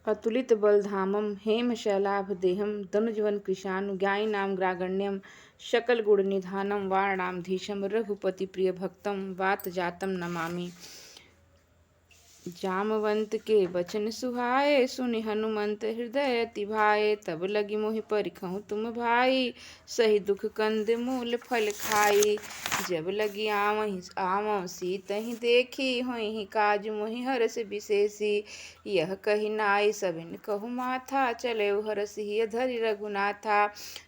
अतुलित बलधामं हेमशैलाभदेहं धनुजवन कृशानु ज्ञानिनां ग्रागण्यं सकलगुणनिधानं वाणाधीशं रघुपतिप्रियभक्तं वातजातं नमामि। जामवंत के बचन सुहाए सुनि हनुमंत हृदय अति भाए। तब लगी मोहि परिखहु तुम भाई सही दुख कंद मूल फल खाई। जब लगी आवं सीतहि देखी होहि काज मोहि हरष विशेषी। यह कही नाई सबिन कहु माथा चले हरषि धरि रघुनाथा।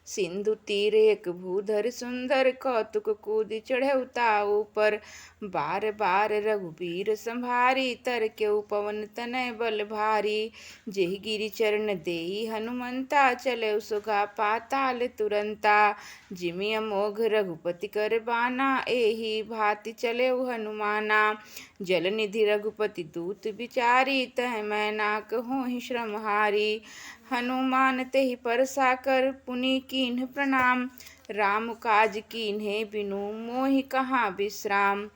सिंधु तीर एक भूधर सुंदर कौतुक कूद चढ़े ताऊ पर। बार बार रघुबीर संभारी तर केउ पवन तनय बल भारी। जेहि गिरि चरण देई हनुमंता चले सुगा पाताल तुरंता। जिमि अमोघ रघुपति कर बाना एहि भांति चले हनुमाना। जल निधि रघुपति दूत बिचारी तह मैना कहूँ श्रमहारी। हनुमान तेहि परसा कर पुनि कीन्ह प्रणाम। राम काज कीन्हे बिनु मोहि कहाँ विश्राम।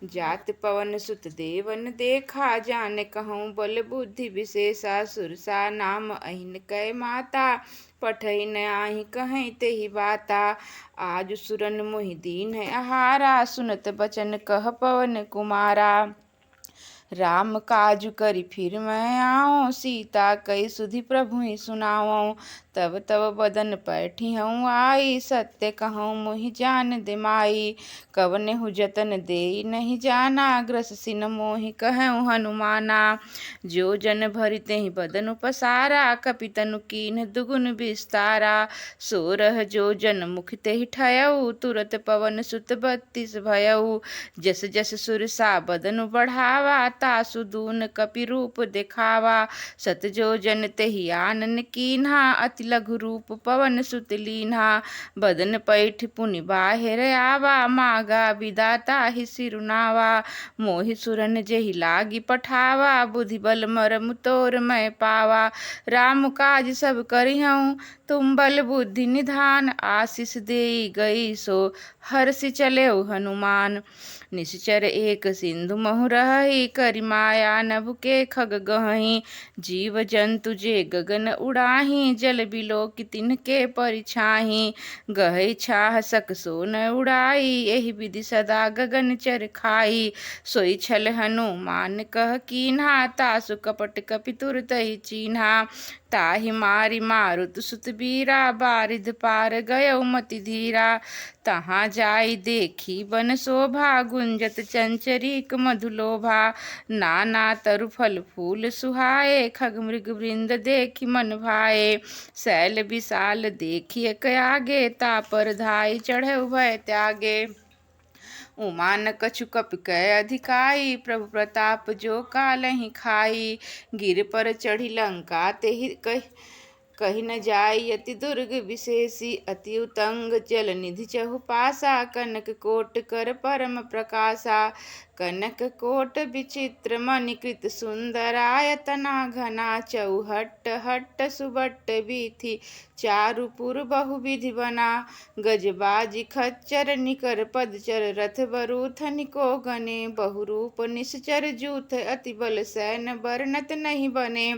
जात पवन सुत देवन देखा जाने कहूँ बल बुद्धि विशेषा। सुरसा नाम अहिन कै माता पठई न आहि कहीं तेहि बाता। आज सुरन मोहि दीन आहारा सुनत बचन कह पवन कुमारा। राम काजु करि फिर मैं आऊँ सीता कई सुधि प्रभु ही सुनाऊँ। तब तब बदन पैठी हूँ आई सत्य कहूँ मोहि जान दे माई। कवनेहु जतन देई नहीं जाना ग्रस सिन मोहि कहूँ हनुमाना। जो जन भरि तेहि बदन पसारा कपितनु कीन्ह दुगुन विस्तारा। सोरह जो जन मुख तेहि ठयऊ तुरत पवन सुत 32 भयऊ। जस जस सुरसा बदनु बढ़ावा तासु दून कपि रूप देखावा। सत जो जन तेहि आनन कीन्हा अति लघु रूप पवन सुत लीन्हा। बदन पैठ पुनि बाहिर आवा मागा विदाता ही सिरुनावा। मोहि सुरन जेहि लागी पठावा बुद्धि बल मरम तोर मैं पावा। राम काज सब करिहऊँ तुम बल बुद्धि निधान। आशीष देई गई सो हर्षि चले हनुमान। निश्चर एक सिंधु महु रहहि करि माया नभ के खग गहहि। जीव जंतु जे गगन उड़ाहि जल बिलो कि तिनके परिछाहि। गहै छाह सक सो न उड़ाई एहि विधि सदा गगन चर खाई। सोई छल हनुमान कह कीन्हा तासु कपट कपि तुरतहि चीन्हा। ताहि मारि मारुत सुत बीरा बारिध पार गयौ मति धीरा। तहाँ जाई देखी बन शोभा गुंजत चंचरीक मधुलोभा। नाना तरु फल फूल सुहाए खग मृग वृंद देखी मन भाए। शैल विशाल देखिए कयागे तापर धाई चढ़े भय त्यागे। उमा न कछु कपि कै अधिकाई प्रभु प्रताप जो कालहि खाई। गिर पर चढ़ी लंका तेहि कही न जाई अति दुर्ग विशेषी। अति उतंग जल निधि चहु पासा कनक कोट कर परम प्रकाशा। कनक कोट विचित्र मणिकृत सुंदरायतना घना। चौहट्ट हट्ट सुबट्ट बीथि चारुपुर बहुविधि बना। गजबाजी खच्चर निकर पदचर रथ बरूथ निको गने। बहुरूप निश्चर जूथ अति बल सैन बरनत नहीं बने।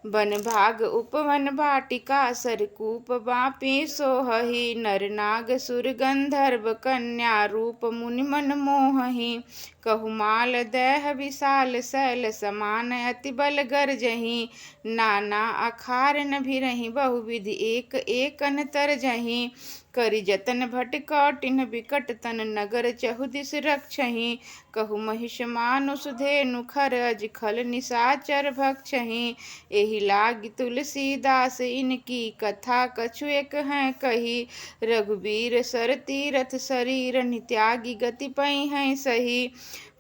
बन भाग उपवन वाटिका सरकूप बापी सोहहि। नर नाग सुर गंधर्व कन्या रूप मुनि मन मोहहि। कहु माल देह विशाल शैल समान अति बल गरजहि। नाना अखार न भिरहि बहुविधि एक एकन तरजहि। करि जतन भट कौटिन्ह बिकट तन नगर चहुदिस रक्षहि। कहु महिष मानुष धेनु खर अज खल निशाचर भक्षहि। एहि लागी तुलसीदास इनकी कथा कछु एक हैं कही। रघुबीर सर तीरथ शरीर नित्यागी गति पई हैं सही।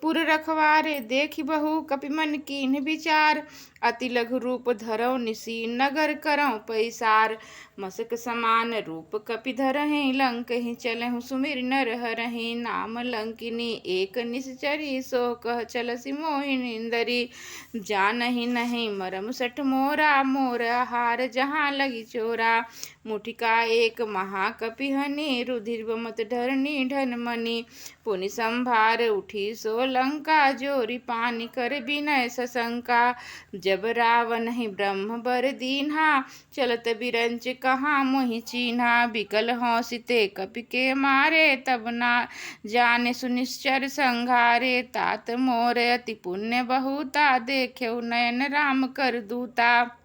पुर रखवारे देखि बहु कपि मन कीन्ह विचार। अति लघु रूप धरौ निसी नगर करौ पैसार। मसक समान रूप कपि धरहि लंकहि चलहु सुमिर नर हरहि। नाम लंकिनी एक निश्चरी सो कह चलसि मोहि निंदरी। जानहि नहीं मरम सठ मोरा मोर आहार जहाँ लगी चोरा। मुठिका एक महाकपि हनि रुधिर मत ढरनी ढन मनि। पुनि संभार उठी सो लंका, जोरी पानी कर बिनय सशंका। जब रावण ही ब्रह्म बर दीन्हा, चलत बिरंच कहाँ मोहि चीन्हा। बिकल हौसिते कपि के मारे, तब ना जाने सुनिश्चर संघारे। तात मोर अति पुण्य बहुता, देख्यौ नयन राम कर दूता।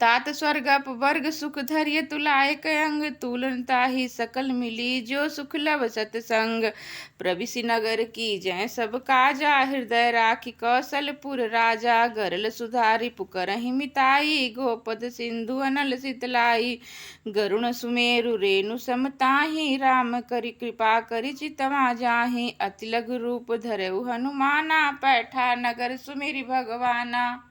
तात स्वर्ग अपवर्ग सुख धैर्य तुलाय कयंग, तुलनता ही सकल मिली जो सुख लव सतसंग। प्रविशि नगर की जय सब काजा, हृदय राखी कौशलपुर राजा। गरल सुधारी पुकरहि मिताई, गोपद सिंधु अनल शीतलाई। गरुण सुमेरु रेणु समताहि, राम करि कृपा करि चितवा जाहि। अति लघु रूप धरऊ हनुमाना, पैठा नगर सुमिरि भगवाना।